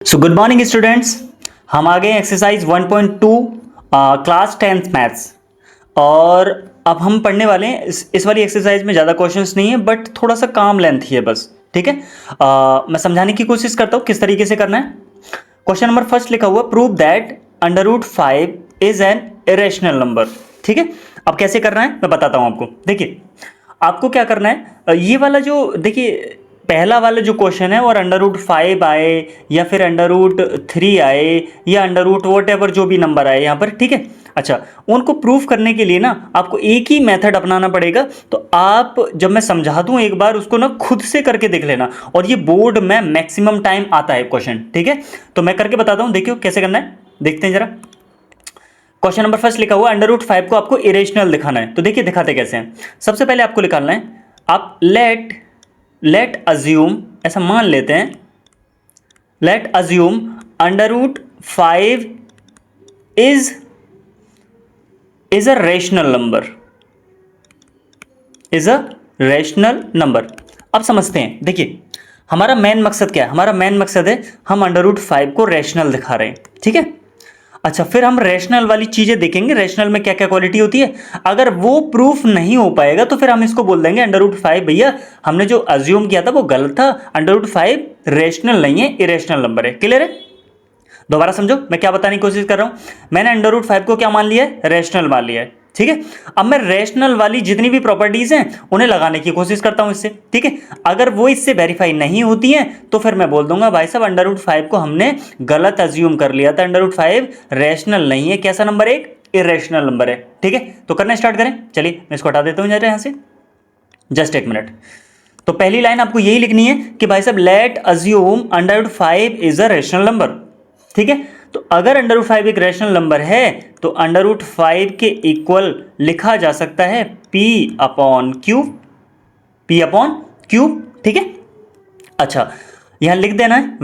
So good morning students. हम आ गए exercise 1.2 class 10th maths. और अब हम पढ़ने वाले हैं इस वाली एक्सरसाइज में ज़्यादा क्वेश्चंस नहीं है बट थोड़ा सा काम लेंथ ही है बस। ठीक है, मैं समझाने की कोशिश करता हूँ किस तरीके से करना है। क्वेश्चन नंबर फर्स्ट लिखा हुआ prove that √5 is an irrational number. ठीक है, अब कैसे करना है मैं बताता हूँ आपको। देखिए आपको क्या करना है, ये वाला जो देखिए पहला वाला जो क्वेश्चन है और √5 आए या फिर √3 आए या √whatever जो भी नंबर आए यहाँ पर, ठीक है। अच्छा, उनको प्रूफ करने के लिए ना आपको एक ही मेथड अपनाना पड़ेगा। तो आप जब मैं समझा दूं एक बार उसको ना खुद से करके देख लेना, और ये बोर्ड में मैक्सिमम टाइम आता है क्वेश्चन। ठीक है, तो मैं करके बताता हूं, देखियो कैसे करना है, देखते हैं जरा। क्वेश्चन नंबर फर्स्ट लिखा हुआ √5 को आपको इरेशनल दिखाना है। तो देखिए दिखाते कैसे हैं। सबसे पहले आपको निकालना है, आप लेट अज्यूम, ऐसा मान लेते हैं, late assume √5 is a rational number, is a rational number. अब समझते हैं, देखिए हमारा मेन मकसद क्या है। हमारा मेन मकसद है हम √5 को रेशनल दिखा रहे हैं। ठीक है, अच्छा फिर हम रैशनल वाली चीजें देखेंगे, रैशनल में क्या क्या क्वालिटी होती है। अगर वो प्रूफ नहीं हो पाएगा तो फिर हम इसको बोल देंगे √5 भैया हमने जो अज्यूम किया था वो गलत था, √5 रैशनल नहीं है, इरेशनल नंबर है। क्लियर है? दोबारा समझो मैं क्या बताने की कोशिश कर रहा हूं। मैंने √5 को क्या मान लिया है, रैशनल मान लिया है। ठीक है, अब मैं रैशनल वाली जितनी भी प्रॉपर्टीज हैं उन्हें लगाने की कोशिश करता हूं इससे। ठीक है, अगर वो इससे वेरीफाई नहीं होती हैं तो फिर मैं बोल दूंगा भाई साहब √5 को हमने गलत अज्यूम कर लिया था, √5 रैशनल नहीं है, कैसा नंबर है, एक इरेशनल नंबर है। ठीक है, तो करना स्टार्ट करें। चलिए मैं इसको हटा देता हूं जरा यहां से, जस्ट एक मिनट। तो पहली लाइन आपको यही लिखनी है कि भाई साहब late assume √5 is a rational number. ठीक है, तो अगर √5 एक रैशनल नंबर है तो √5 के इक्वल लिखा जा सकता है P/Q, P/Q। ठीक है, अच्छा यहां लिख देना है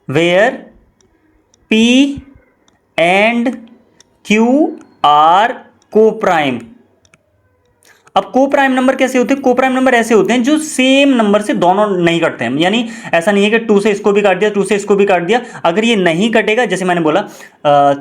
where P and Q are coprime. अब को प्राइम नंबर कैसे होते हैं, को प्राइम नंबर ऐसे होते हैं जो सेम नंबर से दोनों नहीं कटते हैं। यानी ऐसा नहीं है कि 2 से इसको भी काट दिया, 2 से इसको भी काट दिया। अगर ये नहीं कटेगा, जैसे मैंने बोला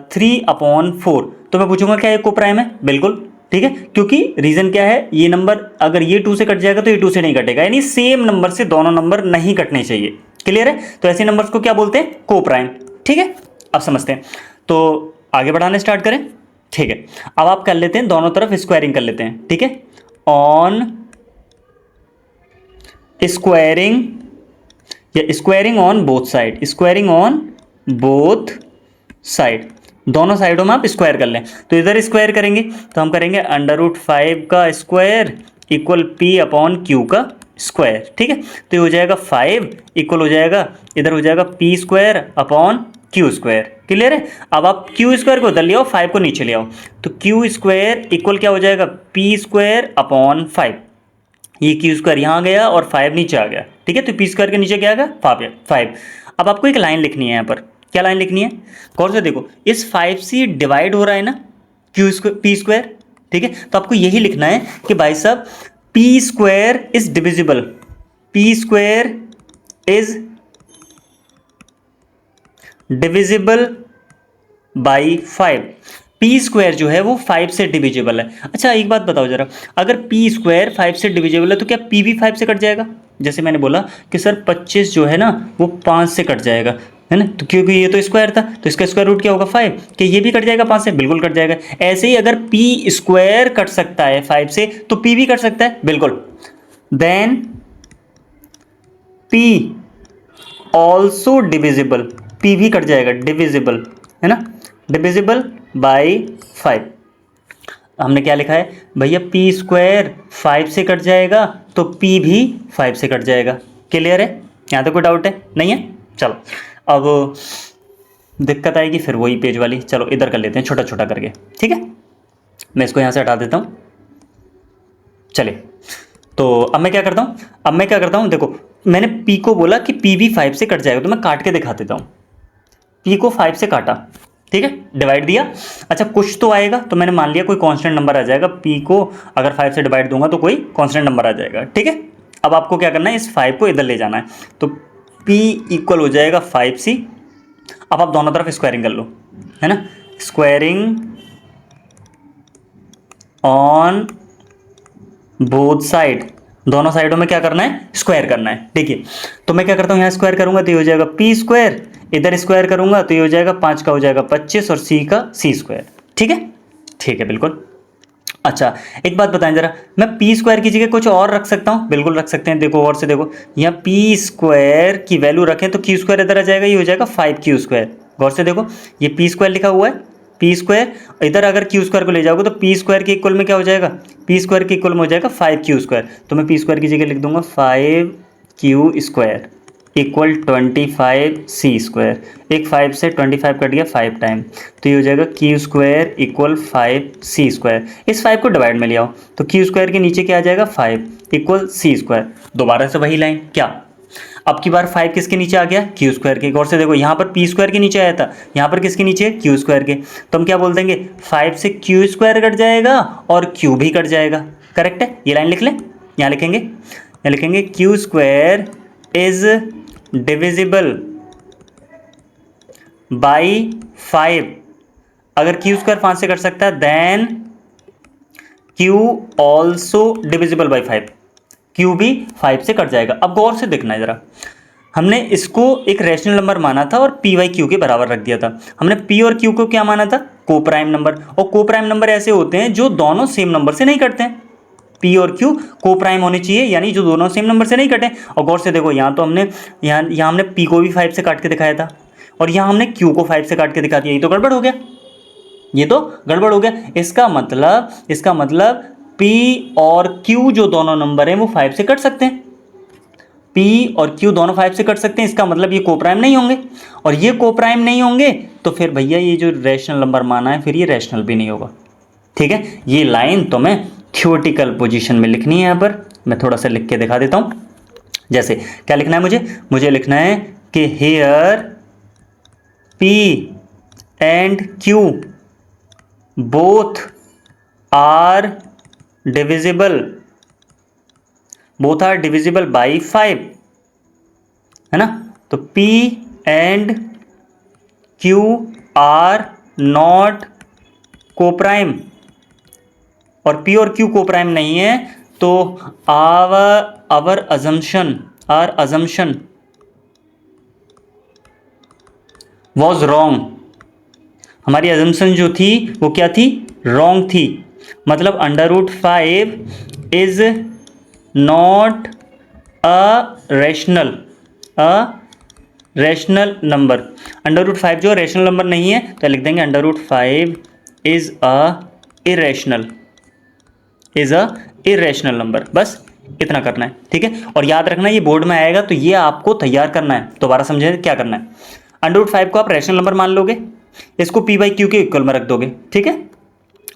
3/4, तो मैं पूछूंगा क्या ये को प्राइम है, बिल्कुल। ठीक है, क्योंकि रीजन क्या है, ये नंबर अगर ये 2 से कट जाएगा तो ये 2 से नहीं कटेगा, यानी सेम नंबर से दोनों नंबर नहीं कटने चाहिए। क्लियर है? तो ऐसे नंबर्स को क्या बोलते हैं, को प्राइम। ठीक है, अब समझते हैं, तो आगे बढ़ाना स्टार्ट करें। ठीक है, अब आप कर लेते हैं दोनों तरफ स्क्वायरिंग कर लेते हैं। ठीक है, ऑन स्क्वायरिंग या squaring on both side, squaring on both side, दोनों साइडों में आप स्क्वायर कर लें। तो इधर स्क्वायर करेंगे तो हम करेंगे √5 का स्क्वायर इक्वल P/Q का स्क्वायर। ठीक है, तो ये हो जाएगा 5 इक्वल हो जाएगा, इधर हो जाएगा P²/Q²। क्लियर है? अब आप Q² को उधर ले आओ, 5 को नीचे ले आओ, तो Q² इक्वल क्या हो जाएगा, P²/5। ये Q² यहाँ गया और 5 नीचे आ गया। ठीक है, तो P² के नीचे क्या आ गया, 5। अब आपको एक लाइन लिखनी है यहाँ पर, क्या लाइन लिखनी है, कौन सा, देखो इस 5 से डिवाइड हो रहा है ना P²। ठीक है, तो आपको यही लिखना है कि भाई साहब P² is divisible, P² is divisible by 5। P² जो है वो 5 से डिविजिबल है। अच्छा एक बात बताओ जरा, अगर P² 5 से डिविजिबल है तो क्या P भी 5 से कट जाएगा? जैसे मैंने बोला कि सर 25 जो है ना वो 5 से कट जाएगा, है ना, तो क्योंकि ये तो स्क्वायर था तो इसका स्क्वायर रूट क्या होगा, 5। कि ये भी कट जाएगा 5 से, बिल्कुल कट जाएगा। ऐसे ही अगर P² कट सकता है 5 से तो P भी कट सकता है, बिल्कुल। Then P also divisible, P भी कट जाएगा, डिविजिबल है ना, डिविजिबल बाई 5। हमने क्या लिखा है भैया, P² 5 से कट जाएगा तो P भी 5 से कट जाएगा। क्लियर है? यहाँ तो कोई डाउट है नहीं है? चलो अब दिक्कत आएगी फिर वही पेज वाली, चलो इधर कर लेते हैं छोटा छोटा करके। ठीक है, मैं इसको यहाँ से हटा देता हूँ। चलिए तो अब मैं क्या करता हूँ, देखो मैंने P को बोला कि P भी 5 से कट जाएगा, तो मैं काट के दिखा देता हूँ। P को 5 से काटा, ठीक है, डिवाइड दिया। अच्छा कुछ तो आएगा, तो मैंने मान लिया कोई कांस्टेंट नंबर आ जाएगा। P को अगर 5 से डिवाइड दूंगा तो कोई कांस्टेंट नंबर आ जाएगा। ठीक है, अब आपको क्या करना है, इस 5 को इधर ले जाना है। तो p इक्वल हो जाएगा 5c। अब आप दोनों तरफ स्क्वायरिंग कर लो, है ना, स्क्वायरिंग ऑन बोथ साइड, दोनों साइडों में क्या करना है, स्क्वायर करना है। देखिए तो मैं क्या करता हूँ, यहाँ स्क्वायर करूंगा तो ये हो जाएगा पी स्क्वायर, इधर स्क्वायर करूंगा तो ये हो जाएगा 5 का हो जाएगा 25 और सी का सी स्क्वायर। ठीक है, ठीक है, बिल्कुल। अच्छा एक बात बताएं जरा, मैं पी स्क्वायर की जगह कुछ और रख सकता हूँ? बिल्कुल रख सकते हैं। देखो और से देखो, यहाँ पी स्क्वायर की वैल्यू रखें तो क्यू स्क्वायर इधर आ जाएगा, ये हो जाएगा 5 क्यू स्क्वायर। गौर से देखो, ये पी स्क्वायर लिखा हुआ है, पी स्क्वायर, इधर अगर क्यू स्क्वायर को ले जाओगे तो पी स्क्वायर के इक्वल में क्या हो जाएगा, पी स्क्वायर के इक्वल में हो जाएगा 5 क्यू स्क्वायर। तो मैं पी स्क्वायर की जगह लिख दूंगा 5 क्यू स्क्वायर इक्वल 25 सी स्क्वायर। एक 5 से 25 कट गया 5 टाइम, तो ये हो जाएगा क्यू स्क्वायर इक्वल 5 सी स्क्वायर। इस 5 को डिवाइड में ले आओ तो क्यू स्क्वायर के नीचे क्या आ जाएगा 5 इक्वल सी स्क्वायर। दोबारा से वही लाइन, क्या अब की बार 5 किसके नीचे आ गया, क्यू स्क्वायर के। गौर से देखो, यहाँ पर पी स्क्वायर के नीचे आया था, यहाँ पर किसके नीचे, क्यू स्क्वायर के। तो हम क्या बोल देंगे, 5 से क्यू स्क्वायर कट जाएगा और क्यू भी कट जाएगा। करेक्ट है, ये लाइन लिख लें, यहाँ लिखेंगे, यहाँ लिखेंगे Q square is divisible by 5। अगर क्यू स्क्वायर 5 से कट सकता है then Q also divisible by 5, Q भी 5 से कट जाएगा। अब गौर से देखना है जरा, हमने इसको एक रैशनल नंबर माना था और पी वाई क्यू के बराबर रख दिया था। हमने पी और क्यू को क्या माना था, को प्राइम नंबर। और को प्राइम नंबर ऐसे होते हैं जो दोनों सेम नंबर से नहीं कटते हैं। पी और क्यू को प्राइम होने चाहिए, यानी जो दोनों सेम नंबर से नहीं कटे। और गौर से देखो, यहाँ तो हमने यहाँ हमने पी को भी 5 से काट के दिखाया था और यहाँ हमने क्यू को 5 से काट के दिखा दिया। ये तो गड़बड़ हो गया, ये तो गड़बड़ हो गया। इसका मतलब P और Q जो दोनों नंबर हैं वो 5 से कट सकते हैं। P और Q दोनों 5 से कट सकते हैं, इसका मतलब ये कोप्राइम नहीं होंगे। और ये कोप्राइम नहीं होंगे तो फिर भैया ये जो रैशनल नंबर माना है फिर ये रैशनल भी नहीं होगा। ठीक है, ये लाइन तो मैं थ्योरेटिकल पोजीशन में लिखनी है। यहाँ पर मैं थोड़ा सा लिख के दिखा देता हूँ। जैसे क्या लिखना है मुझे लिखना है कि here P and Q both are divisible by 5, है ना। तो P and Q are not coprime, और P और Q कोप्राइम नहीं है तो आवर अजम्पशन वॉज रॉन्ग। हमारी अजम्पशन जो थी वो क्या थी, रॉन्ग थी। मतलब √5 is not a rational number. √5 जो रैशनल नंबर नहीं है तो लिख देंगे √5 इज अ इरेशनल नंबर। बस इतना करना है, ठीक है। और याद रखना ये बोर्ड में आएगा तो ये आपको तैयार करना है। दोबारा समझे क्या करना है, √5 को आप रैशनल नंबर मान लोगे, इसको P बाई Q के इक्वल में रख दोगे, ठीक है।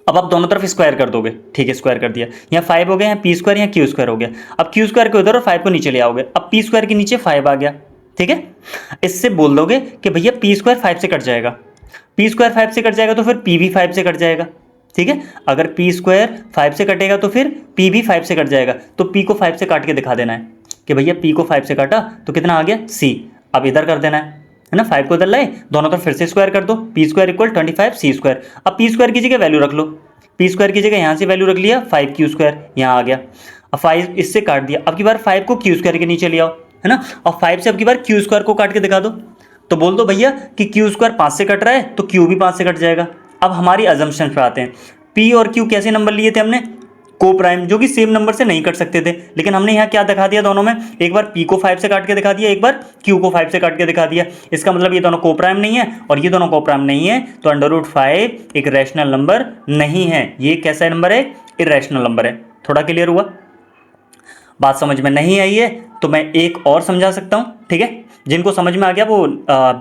अब आप दोनों तरफ स्क्वायर कर दोगे, ठीक है, स्क्वायर कर दिया। यहाँ 5 हो गया, यहाँ P स्क्वायर, यहाँ Q स्क्वायर हो गया। अब Q स्क्वायर को इधर और 5 को नीचे ले आओगे, अब P स्क्वायर के नीचे 5 आ गया, ठीक है। इससे बोल दोगे कि भैया P स्क्वायर 5 से कट जाएगा, P स्क्वायर 5 से कट जाएगा तो फिर P भी 5 से कट जाएगा, ठीक है। अगर P स्क्वायर 5 से कटेगा तो फिर P भी 5 से कट जाएगा। तो P को 5 से काट के दिखा देना है कि भैया P को 5 से काटा तो कितना आ गया, C। अब इधर कर देना है ना, 5 को इधर लाए, दोनों तरफ फिर से स्क्वायर कर दो, P square equal 25 C square. अब P स्क्वायर की जगह वैल्यू रख लो, P स्क्वायर की जगह यहाँ से वैल्यू रख लिया 5Q स्क्वायर, यहाँ आ गया। अब 5 इससे काट दिया, अब की बार 5 को Q स्क्वायर के नीचे ले आओ, है ना। और 5 से अब की बार Q स्क्वायर को काट के दिखा दो, तो बोल दो भैया कि Q स्क्वायर 5 से कट रहा है तो Q भी 5 से कट जाएगा। अब हमारी अजम्पशन पे आते हैं, P और Q कैसे नंबर लिए थे हमने, को प्राइम, जो कि सेम नंबर से नहीं कट सकते थे। लेकिन हमने यहाँ क्या दिखा दिया दोनों में, एक बार P को 5 से काट के दिखा दिया, एक बार Q को 5 से काट के दिखा दिया। इसका मतलब ये दोनों को प्राइम नहीं है और ये दोनों को प्राइम नहीं है, तो √5 एक रैशनल नंबर नहीं है। ये कैसा नंबर है, इरेशनल नंबर है। थोड़ा क्लियर हुआ, बात समझ में नहीं आई है तो मैं एक और समझा सकता हूँ, ठीक है। जिनको समझ में आ गया वो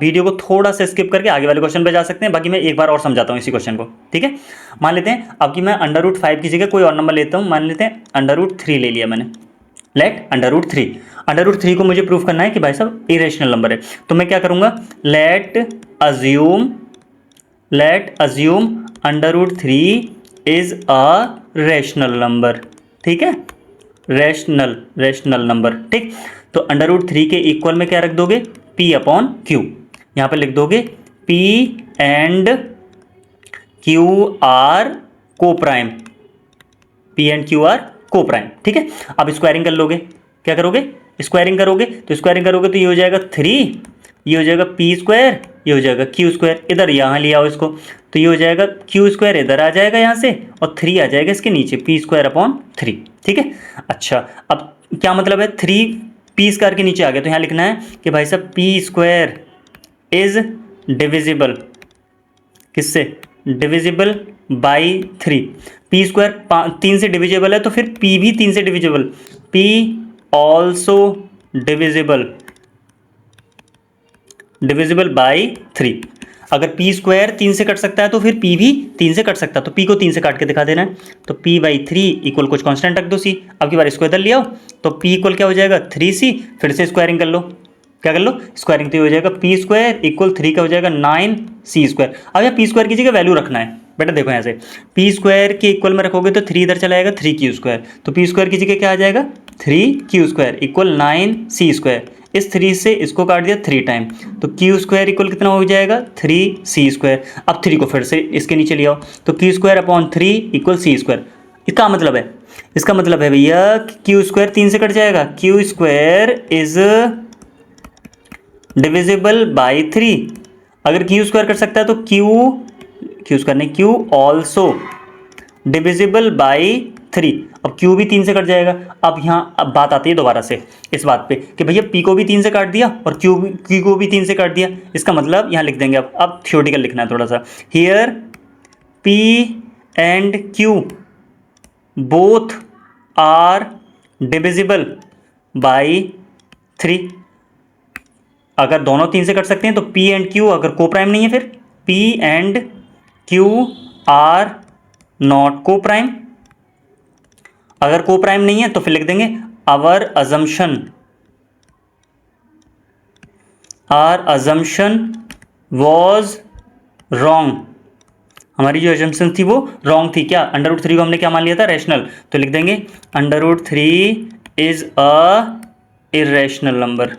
वीडियो को थोड़ा सा स्किप करके आगे वाले क्वेश्चन पे जा सकते हैं। बाकी मैं एक बार और समझाता हूँ इसी क्वेश्चन को, ठीक है। मान लेते हैं अब कि मैं √5 की जगह कोई और नंबर लेता हूँ, मान लेते हैं √3 ले लिया मैंने। लेट √3 को मुझे प्रूफ करना है कि भाई साहब इरेशनल नंबर है। तो मैं क्या करूँगा, late assume √3 is a rational number, ठीक है, रैशनल नंबर, ठीक। तो अंडर रूट 3 के इक्वल में क्या रख दोगे, p अपॉन क्यू। यहाँ पर लिख दोगे p एंड क्यू आर को prime, p and Q R को प्राइम। ठीक है, अब स्क्वायरिंग कर लोगे, क्या करोगे, स्क्वायरिंग करोगे, तो स्क्वायरिंग करोगे तो ये हो जाएगा 3, ये हो जाएगा पी स्क्वायर, ये हो जाएगा क्यू स्क्वायर, इधर यहाँ ले आओ इसको, तो ये हो जाएगा क्यू स्क्वायर इधर आ जाएगा यहाँ से, और 3 आ जाएगा इसके नीचे, पी स्क्वायर अपॉन 3। ठीक है, अच्छा अब क्या मतलब है, 3 पी स्क्वायर के नीचे आ गया, तो यहाँ लिखना है कि भाई साहब पी स्क्वायर इज डिविजिबल किससे, डिविजिबल बाई 3। पी स्क्वायर 3 से डिविजिबल है, तो फिर पी भी 3 से divisible, P also divisible by 3। अगर पी स्क्वायर 3 से कट सकता है तो फिर पी भी 3 से कट सकता है, तो पी को 3 से काट के दिखा देना है, तो पी बाई 3 इक्वल कुछ कांस्टेंट रख दो सी। अब की बार इसको इधर ले आओ, तो पी इक्वल क्या हो जाएगा 3c, फिर से स्क्वायरिंग कर लो, क्या कर लो, स्क्वायरिंग, तो ये हो जाएगा पी स्क्वायर इक्वल 3 का हो जाएगा 9c स्क्वायर। अब यहाँ पी स्क्वायर की जगह वैल्यू रखना है बेटा, देखो यहाँ से पी स्क्वायर के इक्वल में रखोगे तो 3 इधर चला जाएगा 3q स्क्वायर, तो पी स्क्वायर की जगह क्या आ जाएगा 3q square equal 9c square. इस 3 से इसको काट दिया 3 टाइम, तो q स्क्वायर इक्वल कितना हो जाएगा 3c स्क्वायर। अब 3 को फिर से इसके नीचे ले आओ, तो q square upon 3 equal c square. इसका मतलब है भैया q स्क्वायर 3 से कट जाएगा, q square is divisible by 3। अगर q स्क्वायर कर सकता है तो q स्क्वायर नहीं, q ऑल्सो डिविजिबल बाई 3। अब q भी 3 से कट जाएगा। अब यहाँ अब बात आती है दोबारा से इस बात पे कि भैया p को भी 3 से काट दिया और q को भी 3 से काट दिया, इसका मतलब यहाँ लिख देंगे। अब थ्योरेटिकल लिखना है थोड़ा सा, here p and q both are divisible by 3। अगर दोनों 3 से कट सकते हैं तो p एंड q अगर को प्राइम नहीं है फिर p and q are not coprime. अगर को प्राइम नहीं है तो फिर लिख देंगे आवर अजम्पशन वॉज रॉन्ग। हमारी जो एजम्पशन थी वो रॉन्ग थी। क्या, अंडर रूट 3 को हमने क्या मान लिया था, रैशनल, तो लिख देंगे under root 3 is a irrational number,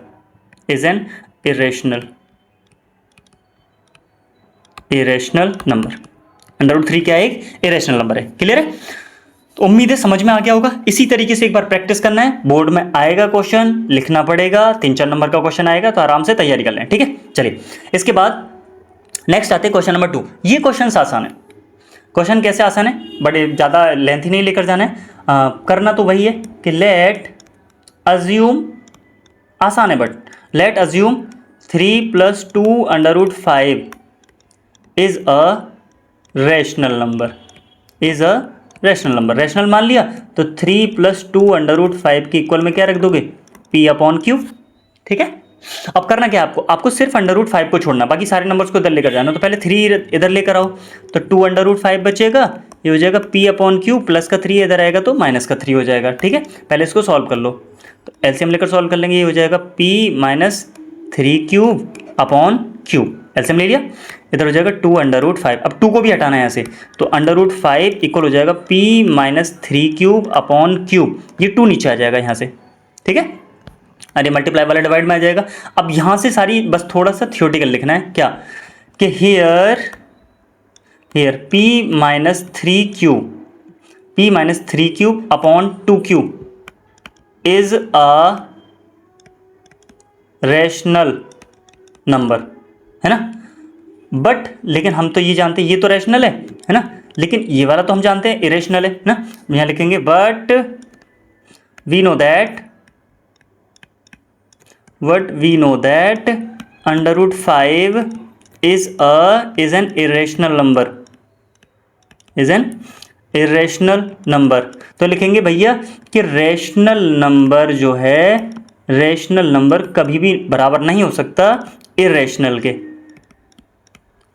is an irrational number. Under root 3 क्या है, एक इरेशनल नंबर है। क्लियर है, तो उम्मीद है समझ में आ गया होगा। इसी तरीके से एक बार प्रैक्टिस करना है, बोर्ड में आएगा क्वेश्चन, लिखना पड़ेगा, 3-4 नंबर का क्वेश्चन आएगा, तो आराम से तैयारी कर लें। ठीक है, चलिए इसके बाद नेक्स्ट आते हैं क्वेश्चन नंबर 2। ये क्वेश्चन आसान है। क्वेश्चन कैसे आसान है, बड़े ज़्यादा लेंथी नहीं लेकर जाना है, करना तो वही है कि लेट अज्यूम, आसान है but let assume 3 + 2 under root 5 is a rational number, is a rational number. Rational मान लिया तो 3 + 2 अंडर रूट 5 के इक्वल में क्या रख दोगे, p अपॉन क्यू। ठीक है, अब करना क्या है आपको सिर्फ अंडर रूट 5 को छोड़ना, बाकी सारे नंबर्स को इधर लेकर जाना। तो पहले 3 इधर लेकर आओ, तो 2 अंडर रूट 5 बचेगा, ये हो जाएगा p अपॉन क्यू, प्लस का 3 इधर आएगा तो माइनस का 3 हो जाएगा। ठीक है, पहले इसको सॉल्व कर लो, तो एलसीएम लेकर सॉल्व कर लेंगे, ये हो जाएगा p - 3³ अपॉन क्यू। एलसीएम ले लिया, इधर हो जाएगा 2 अंडर रूट 5। अब 2 को भी हटाना है यहाँ से, तो अंडर रूट 5 इक्वल हो जाएगा p - 3³ अपॉन क्यू। ये 2 नीचे आ जाएगा यहाँ से। ठीक है, अरे मल्टीप्लाई वाला डिवाइड में आ जाएगा। अब यहाँ से सारी बस थोड़ा सा थ्योरेटिकल लिखना है, क्या कि here p - 3³ upon 2q is a rational number, है ना। बट लेकिन हम तो ये जानते हैं ये तो रैशनल है ना, लेकिन ये वाला तो हम जानते हैं इरेशनल है ना। यहाँ लिखेंगे but we know that under root 5 is an irrational number, तो लिखेंगे भैया कि रैशनल नंबर जो है, रैशनल नंबर कभी भी बराबर नहीं हो सकता इरेशनल के।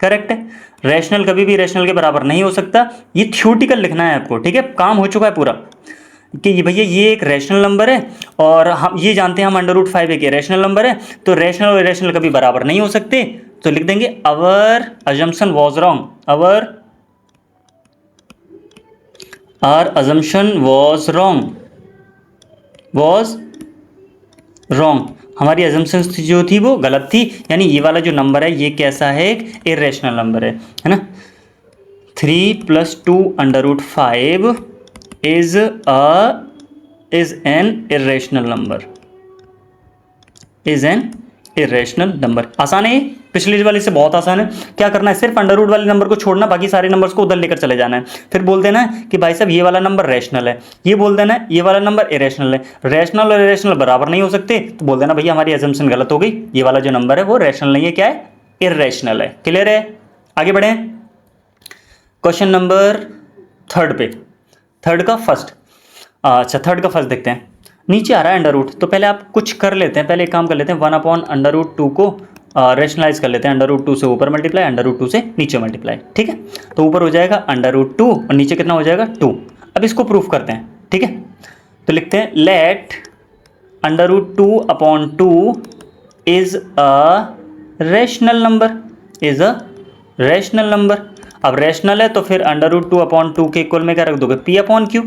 करेक्ट है, रैशनल कभी भी रैशनल के बराबर नहीं हो सकता। ये थ्योरेटिकल लिखना है आपको। ठीक है, काम हो चुका है पूरा कि ये भैया ये एक रैशनल नंबर है और हम ये जानते हैं हम अंडर रूट 5 एक रैशनल नंबर है, तो रैशनल और इरेशनल कभी बराबर नहीं हो सकते। तो लिख देंगे our assumption was wrong, our assumption was wrong, हमारी अजम्पशन जो थी वो गलत थी, यानी ये वाला जो नंबर है ये कैसा है, एक इरेशनल नंबर है ना। 3 + 2 √5 is an irrational number, is an irrational number. आसान है, पिछले वाले से बहुत आसान है। क्या करना है, सिर्फ अंडर रूट वाले नंबर को छोड़ना, बाकी सारे नंबर्स को उधर लेकर चले जाना है। फिर बोल देना है कि भाई साहब ये वाला नंबर रैशनल है, ये बोल देना है ये वाला नंबर इरेशनल है। रैशनल और इरेशनल बराबर नहीं हो सकते, तो बोल देना भैया हमारी अजम्पशन गलत हो गई, ये वाला जो नंबर है वो रैशनल नहीं है, क्या है, इरेशनल है। क्लियर है, आगे बढ़े क्वेश्चन नंबर 3 पे। थर्ड का फर्स्ट देखते हैं। नीचे आ रहा है अंडर रूट, तो पहले आप कुछ कर लेते हैं, पहले एक काम कर लेते हैं, 1/√2 को रेशनलाइज कर लेते हैं। √2 से ऊपर मल्टीप्लाई, √2 से नीचे मल्टीप्लाई, ठीक है। तो ऊपर हो जाएगा √2 और नीचे कितना हो जाएगा 2। अब इसको प्रूफ करते हैं, ठीक है। तो लिखते हैं let √2/2 is a rational number, is a rational number. अब रेशनल है तो फिर √2/2 के इक्वल में क्या रख दोगे, P/Q,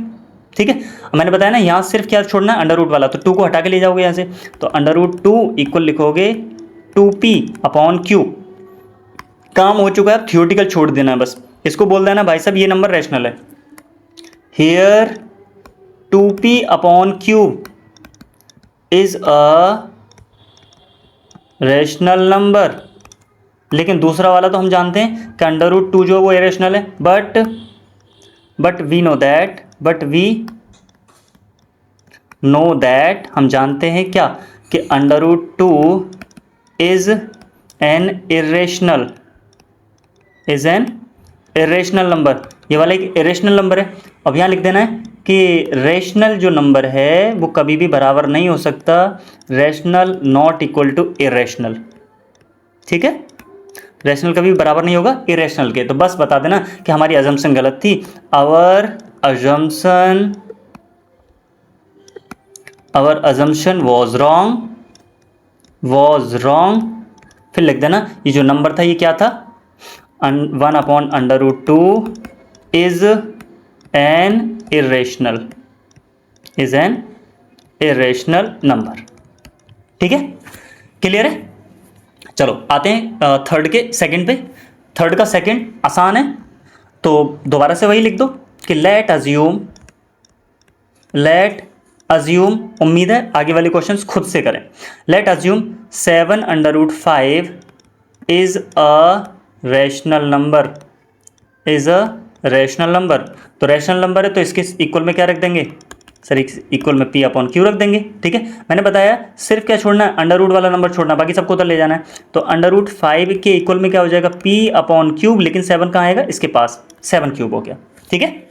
ठीक है। मैंने बताया ना यहाँ सिर्फ क्या छोड़ना है, अंडर रूट वाला, तो 2 को हटा के ले जाओगे यहाँ से, तो √2 इक्वल लिखोगे 2P/Q। काम हो चुका है, थियोटिकल छोड़ देना है बस। इसको बोल देना भाई साहब ये नंबर रैशनल है, here 2P/Q is a rational number. लेकिन दूसरा वाला तो हम जानते हैं कि √2 जो वो इरेशनल है, बट वी नो दैट हम जानते हैं क्या, कि √2 इज एन इरेशनल नंबर। ये वाला एक इरेशनल नंबर है। अब यहाँ लिख देना है कि रेशनल जो नंबर है वो कभी भी बराबर नहीं हो सकता rational not equal to irrational, ठीक है। रैशनल कभी बराबर नहीं होगा इरेशनल के। तो बस बता देना कि हमारी अजम्पशन गलत थी, आवर अजम्पशन वॉज रॉन्ग। फिर लिख देना ये जो नंबर था ये क्या था, 1/√2 इज एन इरेशनल नंबर, ठीक है। क्लियर है, चलो आते हैं थर्ड के सेकंड पे। थर्ड का सेकंड आसान है, तो दोबारा से वही लिख दो कि लेट अज्यूम, उम्मीद है आगे वाले क्वेश्चंस खुद से करें। Late assume 7/5 is a rational number, तो रैशनल नंबर है तो इसके इक्वल में क्या रख देंगे सर, इक्वल में P/Q रख देंगे, ठीक है। मैंने बताया सिर्फ क्या छोड़ना है, अंडर रूट वाला नंबर छोड़ना, बाकी सबको उधर ले जाना है। तो √5 के इक्वल में क्या हो जाएगा P/Q, लेकिन 7 कहाँ आएगा इसके पास, 7³ हो गया, ठीक है,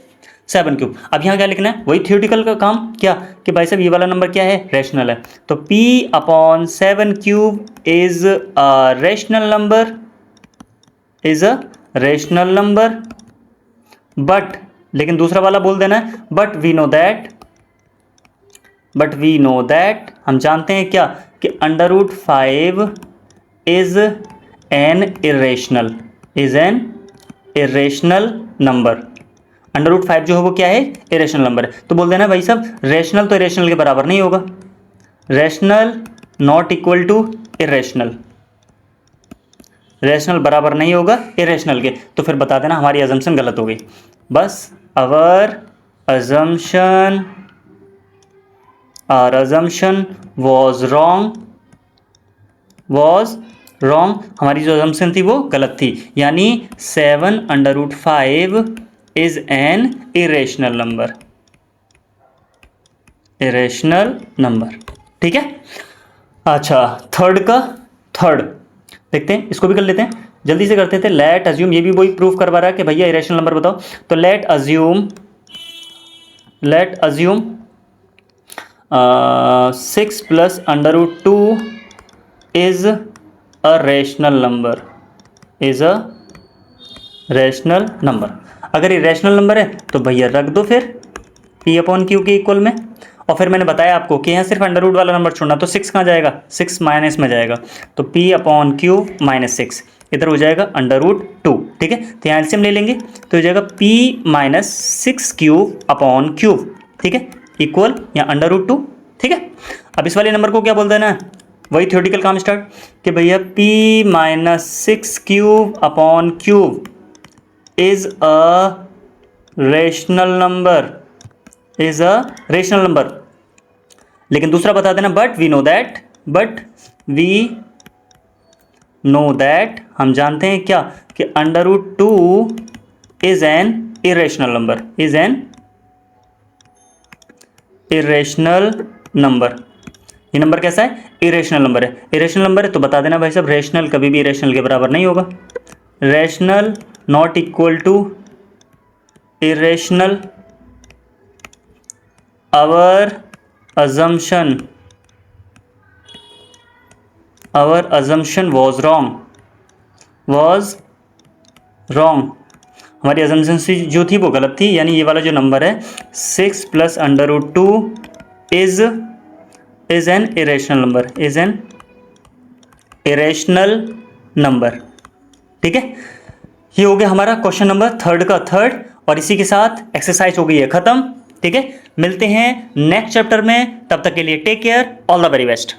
7³। अब यहाँ क्या लिखना है, वही थियोटिकल का काम, क्या कि भाई साहब ये वाला नंबर क्या है, रैशनल है, तो P/7³ is a rational number, but लेकिन दूसरा वाला बोल देना है बट वी नो दैट हम जानते हैं क्या, कि √5 इज एन इरेशनल नंबर। √5 जो है वो क्या है, इरेशनल नंबर है। तो बोल देना भाई साहब रैशनल तो इरेशनल के बराबर नहीं होगा, rational not equal to irrational, rational बराबर नहीं होगा इरेशनल के। तो फिर बता देना हमारी अजम्पशन गलत हो गई, बस आवर अजम्पशन वॉज रॉन्ग, हमारी जो अजम्पशन थी वो गलत थी, यानी 7/5 इज एन इरेशनल नंबर, ठीक है। अच्छा थर्ड देखते हैं, इसको भी कर लेते हैं, जल्दी से करते थे। लेट अज्यूम, ये भी वही प्रूफ करवा रहा है कि भैया इरेशनल नंबर बताओ, तो late assume 6 + √2 is a rational number, अगर ये रैशनल नंबर है तो भैया रख दो फिर P/Q के इक्वल में। और फिर मैंने बताया आपको कि यहाँ सिर्फ अंडर रूट वाला नंबर छोड़ना, तो 6 कहाँ जाएगा, 6 माइनस में जाएगा, तो P/Q -6 इधर हो जाएगा √2, ठीक है। तो यहाँ एलसीएम ले लेंगे तो हो जाएगा P - 6³ /Q, ठीक है, इक्वल यहाँ √2 ठीक है। अब इस वाले नंबर को क्या बोलते हैं ना, वही थ्योरेटिकल काम स्टार्ट कि भैया p-6³ upon cube is a rational number, is a rational number. लेकिन दूसरा बता देना बट वी नो दैट, हम जानते हैं क्या कि √2 is an irrational number, is an irrational number. ये नंबर कैसा है, इरेशनल नंबर है। इरेशनल नंबर है तो बता देना भाई साहब रेशनल कभी भी इरेशनल के बराबर नहीं होगा। Rational not equal to irrational. our assumption was wrong। हमारी assumption जो थी वो गलत थी, यानी ये वाला जो नंबर है 6 + √2 is an irrational number, is an irrational number. ठीक है, ये हो गया हमारा क्वेश्चन नंबर थर्ड का थर्ड, और इसी के साथ एक्सरसाइज हो गई है खत्म। ठीक है, मिलते हैं नेक्स्ट चैप्टर में, तब तक के लिए take care, all the very best.